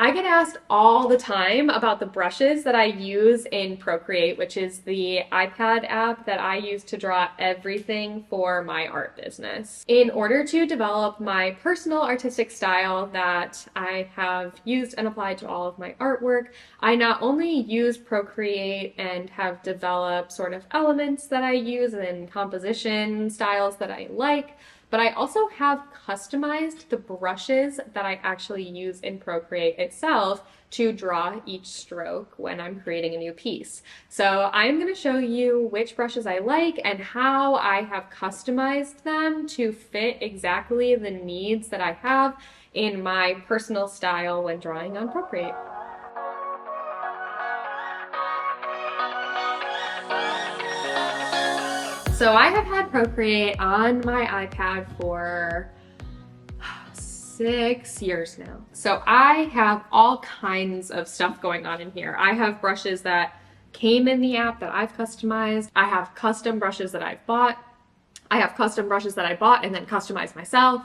I get asked all the time about the brushes that I use in Procreate, which is the iPad app that I use to draw everything for my art business. In order to develop my personal artistic style that I have used and applied to all of my artwork, I not only use Procreate and have developed sort of elements that I use and composition styles that I like, but I also have customized the brushes that I actually use in Procreate itself to draw each stroke when I'm creating a new piece. So I'm going to show you which brushes I like and how I have customized them to fit exactly the needs that I have in my personal style when drawing on Procreate. So I have had Procreate on my iPad for 6 years now. So I have all kinds of stuff going on in here. I have brushes that came in the app that I've customized. I have custom brushes that I've bought. I have custom brushes that I bought and then customized myself.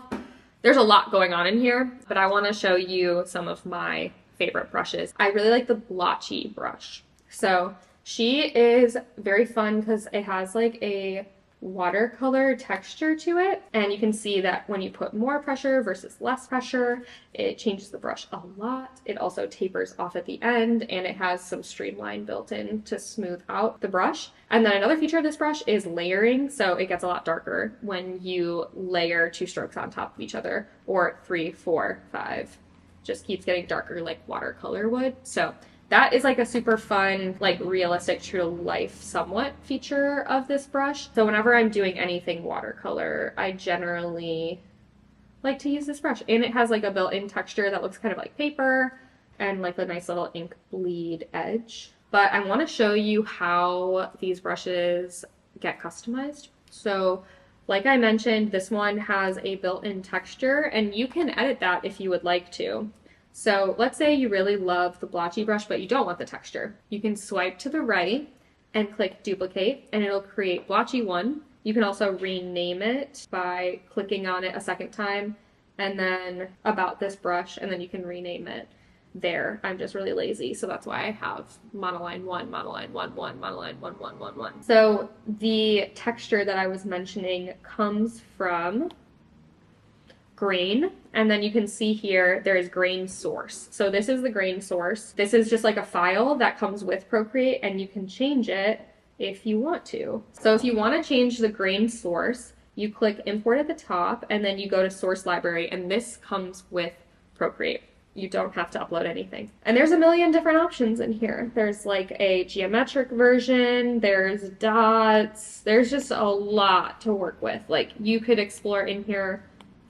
There's a lot going on in here, but I want to show you some of my favorite brushes. I really like the blotchy brush. So she is very fun because it has like a watercolor texture to it, and you can see that when you put more pressure versus less pressure, it changes the brush a lot. It also tapers off at the end, and it has some streamline built in to smooth out the brush. And then another feature of this brush is layering, so it gets a lot darker when you layer two strokes on top of each other, or 3, 4, 5. Just keeps getting darker like watercolor would. So that is like a super fun, like realistic, true to life somewhat feature of this brush. So whenever I'm doing anything watercolor, I generally like to use this brush. And it has like a built-in texture that looks kind of like paper and like a nice little ink bleed edge. But I want to show you how these brushes get customized. So like I mentioned, this one has a built-in texture, and you can edit that if you would like to. So let's say you really love the blotchy brush, but you don't want the texture. You can swipe to the right and click duplicate, and it'll create blotchy 1. You can also rename it by clicking on it a second time, and then about this brush, and then you can rename it there. I'm just really lazy, so that's why I have monoline 1, monoline 1, 1, monoline 1, 1, 1, 1. So the texture that I was mentioning comes from grain, and then you can see here there is grain source. So this is the grain source. This is just like a file that comes with Procreate, and you can change it if you want to. So if you want to change the grain source, you click import at the top, and then you go to source library, and this comes with Procreate. You don't have to upload anything. And there's a million different options in here. There's like a geometric version, there's dots, there's just a lot to work with. Like you could explore in here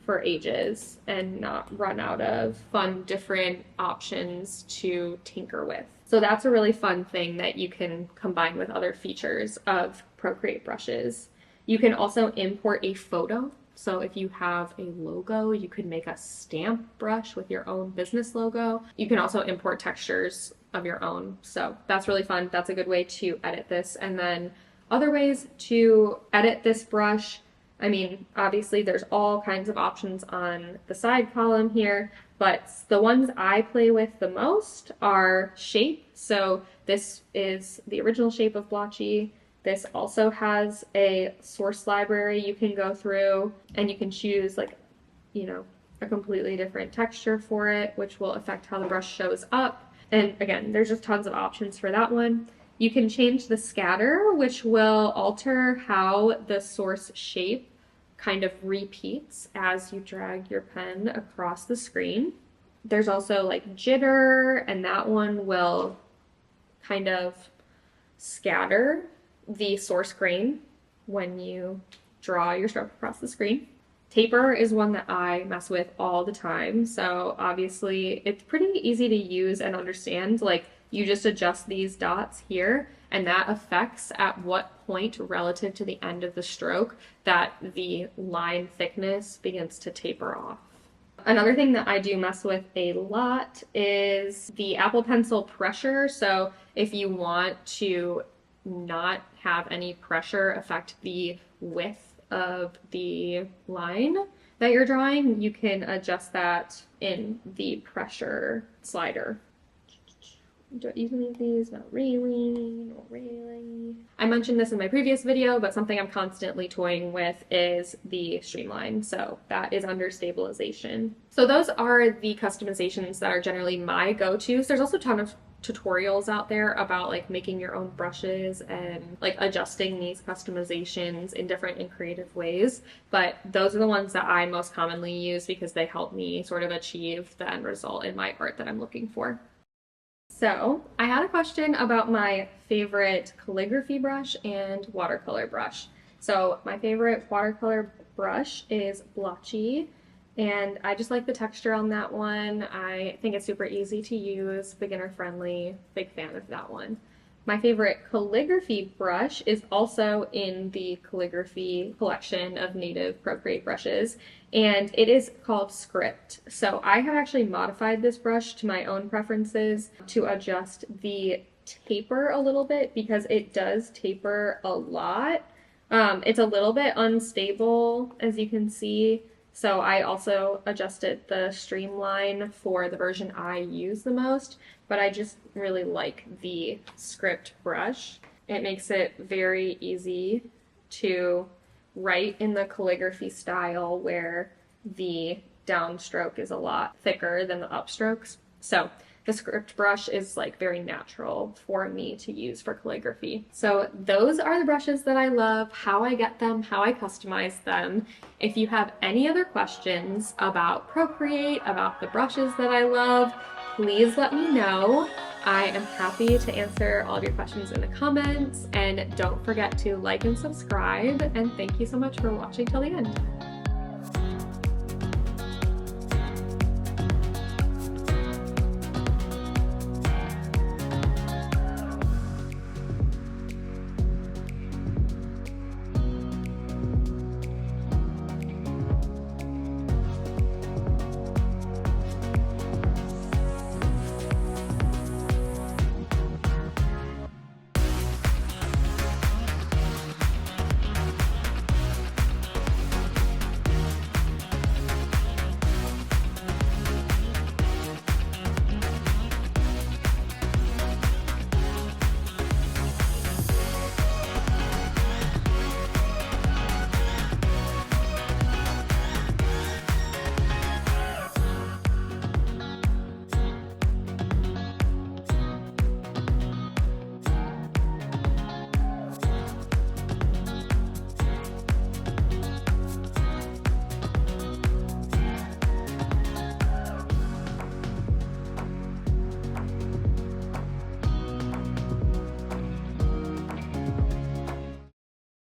for ages and not run out of fun different options to tinker with. So that's a really fun thing that you can combine with other features of Procreate brushes. You can also import a photo. So if you have a logo, you could make a stamp brush with your own business logo. You can also import textures of your own. So that's really fun. That's a good way to edit this. And then other ways to edit this brush, I mean, obviously there's all kinds of options on the side column here, but the ones I play with the most are shape. So this is the original shape of blotchy. This also has a source library you can go through, and you can choose like, you know, a completely different texture for it, which will affect how the brush shows up. And again, there's just tons of options for that one. You can change the scatter, which will alter how the source shape kind of repeats as you drag your pen across the screen. There's also like jitter, and that one will kind of scatter the source grain when you draw your stroke across the screen. Taper is one that I mess with all the time. So obviously it's pretty easy to use and understand. Like you just adjust these dots here, and that affects at what point relative to the end of the stroke that the line thickness begins to taper off. Another thing that I do mess with a lot is the Apple Pencil pressure. So if you want to not have any pressure affect the width of the line, that you're drawing, you can adjust that in the pressure slider. Do I even need these? Not really, not really. I mentioned this in my previous video, but something I'm constantly toying with is the streamline. So that is under stabilization. So those are the customizations that are generally my go-tos. There's also a ton of tutorials out there about like making your own brushes and like adjusting these customizations in different and creative ways, but those are the ones that I most commonly use because they help me sort of achieve the end result in my art that I'm looking for. So I had a question about my favorite calligraphy brush and watercolor brush. So my favorite watercolor brush is Blotchy, and I just like the texture on that one. I think it's super easy to use, beginner friendly, big fan of that one. My favorite calligraphy brush is also in the calligraphy collection of native Procreate brushes, and it is called Script. So I have actually modified this brush to my own preferences to adjust the taper a little bit because it does taper a lot. It's a little bit unstable, as you can see. So I also adjusted the streamline for the version I use the most, but I just really like the Script brush. It makes it very easy to write in the calligraphy style where the downstroke is a lot thicker than the upstrokes. So the Script brush is like very natural for me to use for calligraphy. So those are the brushes that I love, how I get them, how I customize them. If you have any other questions about Procreate, about the brushes that I love, please let me know. I am happy to answer all of your questions in the comments, and don't forget to like and subscribe, and thank you so much for watching till the end.